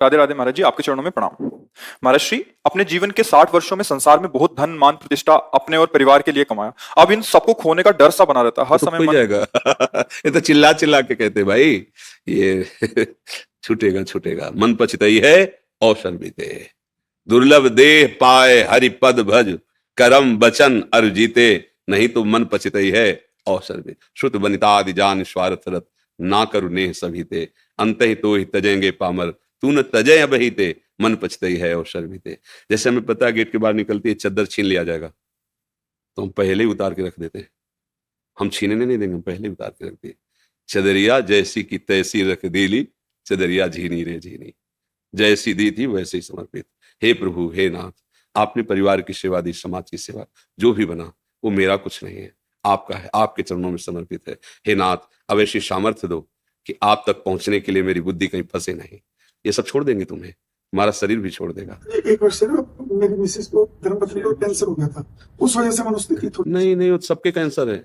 राधे राधे महाराज जी, आपके चरणों में प्रणाम। महाराज श्री, अपने जीवन के 60 वर्षों में संसार में बहुत धन मान प्रतिष्ठा अपने और परिवार के लिए कमाया। अब इन सबको खोने का डर सा बना रहता है हर तो समय खो मन। जाएगा। ये तो चिल्ला चिल्ला के कहते भाई, ये छूटेगा छूटेगा। मन पछतई है अवसर बीते, दुर्लभ देह पाए हरि पद भज, करम बचन अर जीते, नहीं तो मन पछतई है अवसर बीते। श्रुत बनिता आदि जान स्वार्थ रत, ना करु नेह सभी ते, अंत ही तो ही तजेंगे पामर, तू न तजे अब ही ते, मन पछतई है अवसर बीते। जैसे हमें पता है गेट के बाहर निकलती है चद्दर छीन लिया जाएगा, तो हम पहले ही उतार के रख देते हैं। हम छीनने नहीं देंगे, हम पहले ही उतार के रख दिए। चदरिया जैसी की तैसी रख दीली, चदरिया झीनी रे झीनी, जैसी दी थी वैसे ही समर्पित। हे प्रभु, हे नाथ, आपने परिवार की सेवा दी, समाज की सेवा, जो भी बना वो मेरा कुछ नहीं है, आपका है, आपके चरणों में समर्पित है। हे नाथ, अब ऐसी सामर्थ्य दो कि आप तक पहुंचने के लिए मेरी बुद्धि कहीं फंसे नहीं। ये सब छोड़ देंगे तुम्हें, हमारा शरीर भी छोड़ देगा। एक वर्ष से ना मेरी मिसेस को, धर्मपत्नी को कैंसर हो गया था, उस वजह से मनोस्थिति थोड़ी नहीं नहीं, वो सबके कैंसर है।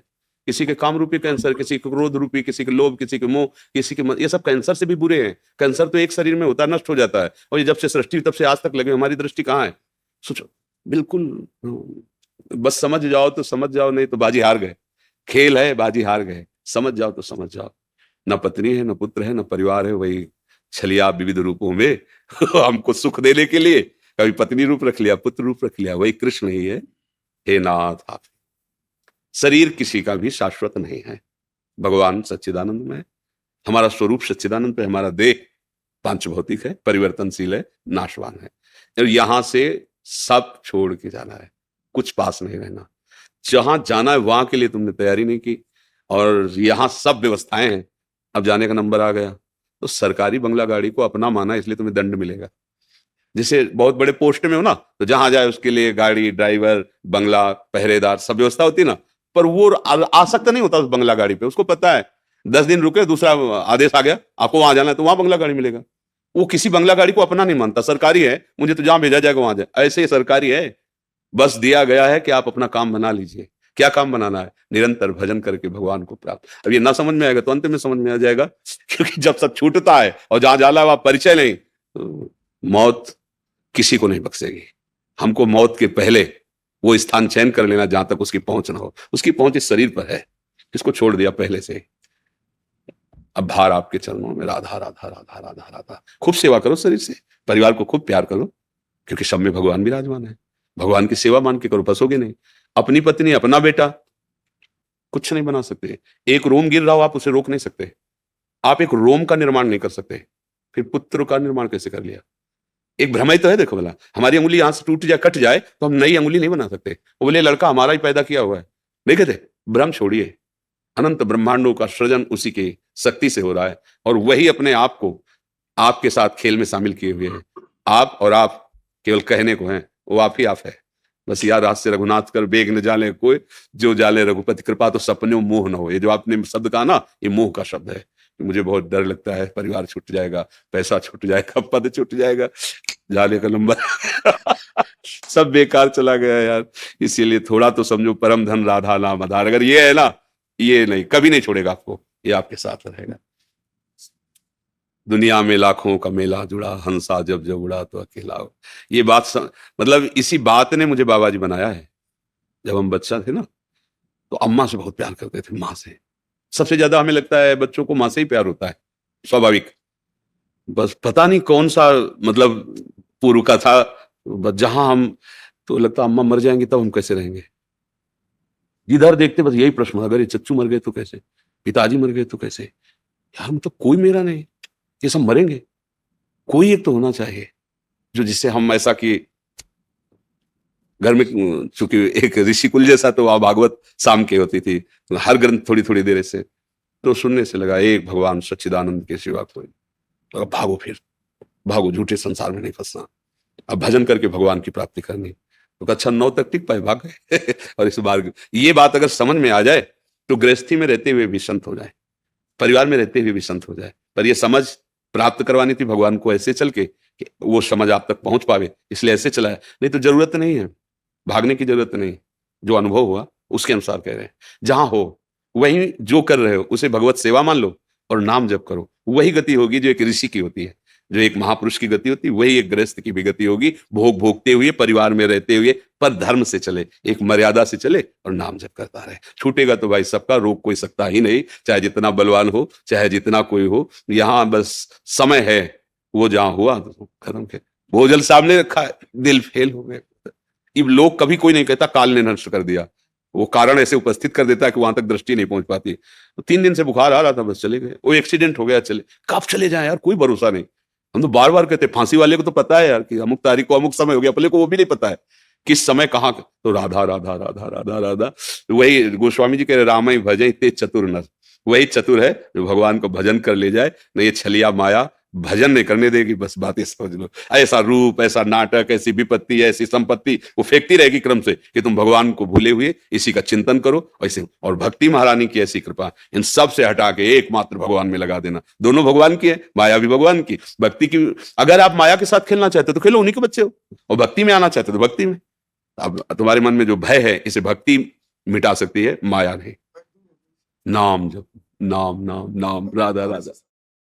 किसी के काम रूपी कैंसर, किसी के क्रोध रूपी, किसी के लोभ, किसी के मोह, किसी के ये सब कैंसर से भी बुरे हैं। कैंसर तो एक शरीर में होता है, नष्ट हो जाता है, और ये जब से सृष्टि तब से आज तक लगे, हमारी दृष्टि कहाँ है? सोचो, बिल्कुल बस समझ जाओ तो समझ जाओ, नहीं तो बाजी हार गए। खेल है, बाजी हार गए, समझ जाओ तो समझ जाओ। न पत्नी है, न पुत्र है, न परिवार है, वही छलिया विविध रूपों में हमको सुख देने के लिए कभी पत्नी रूप रख लिया, पुत्र रूप रख लिया, वही कृष्ण ही है। हे नाथ, आप शरीर किसी का भी शाश्वत नहीं है, भगवान सच्चिदानंद में, हमारा स्वरूप सच्चिदानंद पे, हमारा देह पांच भौतिक है, परिवर्तनशील है, नाशवान है, और यहां से सब छोड़ के जाना है, कुछ पास नहीं रहना। जहां जाना है वहां के लिए तुमने तैयारी नहीं की, और यहां सब व्यवस्थाएं हैं, अब जाने का नंबर आ गया तो सरकारी बंगला गाड़ी को अपना माना, इसलिए तुम्हें दंड मिलेगा। जैसे बहुत बड़े पोस्ट में हो ना, तो जहां जाए उसके लिए गाड़ी, ड्राइवर, बंगला, पहरेदार, सब व्यवस्था होती है ना, पर वो आसक्त नहीं होता उस बंगला गाड़ी पे। उसको पता है 10 दिन रुके, दूसरा आदेश आ गया आपको वहां जाना है, तो वहां बंगला गाड़ी मिलेगा। वो किसी बंगला गाड़ी को अपना नहीं मानता, सरकारी है, मुझे तो जहां भेजा जाएगा वहां जाए। ऐसे ही सरकारी है, बस दिया गया है कि आप अपना काम बना लीजिए। क्या काम बनाना है? निरंतर भजन करके भगवान को प्राप्त। अब ये ना समझ में आएगा तो अंत में समझ में आ जाएगा, क्योंकि जब सब छूटता है और जहां जाला वहां परिचय नहीं, तो मौत किसी को नहीं बख्शेगी। हमको मौत के पहले वो स्थान चयन कर लेना जहां तक उसकी पहुंच ना हो। उसकी पहुंच इस शरीर पर है, इसको छोड़ दिया पहले से। अब भार आपके चरणों में, राधा राधा राधा राधा राधा। खूब सेवा करो शरीर से, परिवार को खूब प्यार करो, क्योंकि सब में भगवान विराजमान है। भगवान की सेवा मान के करो, फंसोगे नहीं। अपनी पत्नी, अपना बेटा कुछ नहीं बना सकते। एक रोम गिर रहा हो, आप उसे रोक नहीं सकते। आप एक रोम का निर्माण नहीं कर सकते, फिर पुत्र का निर्माण कैसे कर लिया? एक भ्रम ही तो है। देखो भला, हमारी अंगुली यहां से टूट जाए, कट जाए, तो हम नई अंगुली नहीं बना सकते। वो बोले लड़का हमारा ही पैदा किया हुआ है, नहीं कहते? भ्रम छोड़िए, अनंत ब्रह्मांडों का सृजन उसी की शक्ति से हो रहा है, और वही अपने आप को आपके साथ खेल में शामिल किए हुए हैं। आप और आप केवल कहने को हैं, वो आप ही आप है। बस यार, रात से रघुनाथ कर बेग न जाले कोई, जो जाले रघुपति कृपा तो सपने मोह न हो। ये जो आपने शब्द कहा ना, ये मोह का शब्द है। मुझे बहुत डर लगता है, परिवार छूट जाएगा, पैसा छूट जाएगा, पद छूट जाएगा, जाले का नंबर सब बेकार चला गया यार। इसीलिए थोड़ा तो समझो, परम धन राधा नाम आधार। अगर ये है ना, ये नहीं, कभी नहीं छोड़ेगा आपको, ये आपके साथ रहेगा। दुनिया में लाखों का मेला जुड़ा, हंसा जब जब उड़ा तो अकेला हो। ये बात मतलब इसी बात ने मुझे बाबा जी बनाया है। जब हम बच्चा थे ना, तो अम्मा से बहुत प्यार करते थे, माँ से। सबसे ज्यादा हमें लगता है बच्चों को माँ से ही प्यार होता है, स्वाभाविक। बस पता नहीं कौन सा मतलब पूर्व का था, बस जहां हम, तो लगता अम्मा मर जाएंगी तब हम कैसे रहेंगे। जिधर देखते बस यही प्रश्न, अगर ये चच्चू मर गए तो कैसे, पिताजी मर गए तो कैसे। यार मतलब कोई मेरा नहीं, ये सब मरेंगे, कोई एक तो होना चाहिए जो, जिससे हम ऐसा कि घर में, चूंकि एक ऋषिकुल जैसा, तो वहां भागवत शाम की होती थी, हर ग्रंथ थोड़ी थोड़ी देर से, तो सुनने से लगा एक भगवान सच्चिदानंद के सिवा कोई। तो भागो, फिर भागो, झूठे संसार में नहीं फंसना, अब भजन करके भगवान की प्राप्ति करनी। तो अच्छा 9 तक टिक पाए, भाग गए और इस बार ये बात अगर समझ में आ जाए, तो गृहस्थी में रहते हुए भी संत हो जाए, परिवार में रहते हुए भी संत हो जाए। पर ये समझ प्राप्त करवानी थी भगवान को ऐसे चल के कि वो समझ आप तक पहुंच पावे, इसलिए ऐसे चला है। नहीं तो जरूरत नहीं है, भागने की जरूरत नहीं। जो अनुभव हुआ उसके अनुसार कह रहे हैं। जहां हो वहीं जो कर रहे हो उसे भगवत सेवा मान लो और नाम जप करो, वही गति होगी जो एक ऋषि की होती है। जो एक महापुरुष की गति होती है वही एक गृहस्थ की भी गति होगी। भोग भोगते हुए, परिवार में रहते हुए, पर धर्म से चले, एक मर्यादा से चले और नाम जप करता रहे। छूटेगा तो भाई सबका, रोक कोई सकता ही नहीं, चाहे जितना बलवान हो, चाहे जितना कोई हो। यहाँ बस समय है, वो जहां हुआ तो खत्म के भोजल सामने रखा, दिल फेल हो गए। अब लोग कभी कोई नहीं कहता काल ने नष्ट कर दिया, वो कारण ऐसे उपस्थित कर देता है कि वहां तक दृष्टि नहीं पहुंच पाती। तो 3 दिन से बुखार आ रहा था, बस चले गए। वो एक्सीडेंट हो गया, चले, कब चले जाए यार, कोई भरोसा नहीं। हम तो बार बार कहते, फांसी वाले को तो पता है यार कि अमुक तारीख को अमुक समय हो गया, अपने को वो भी नहीं पता है किस समय कहाँ। तो राधा राधा राधा राधा राधा, वही गोस्वामी जी कह रहे, रामई भजई ते चतुर नर, वही चतुर है जो भगवान को भजन कर ले जाए। न ये छलिया माया भजन नहीं करने देगी, बस बातें समझ लो। ऐसा रूप, ऐसा नाटक, ऐसी विपत्ति, ऐसी संपत्ति वो फेंकती रहेगी क्रम से कि तुम भगवान को भूले हुए इसी का चिंतन करो। ऐसे और भक्ति महारानी की ऐसी कृपा, इन सब से हटा के एकमात्र भगवान में लगा देना। दोनों भगवान की है, माया भी भगवान की, भक्ति की। अगर आप माया के साथ खेलना चाहते हो तो खेलो, उन्हीं के बच्चे हो, और भक्ति में आना चाहते हो तो भक्ति में। अब तुम्हारे मन में जो भय है, इसे भक्ति मिटा सकती है, माया नहीं। नाम जप, नाम नाम नाम, राधा राधा।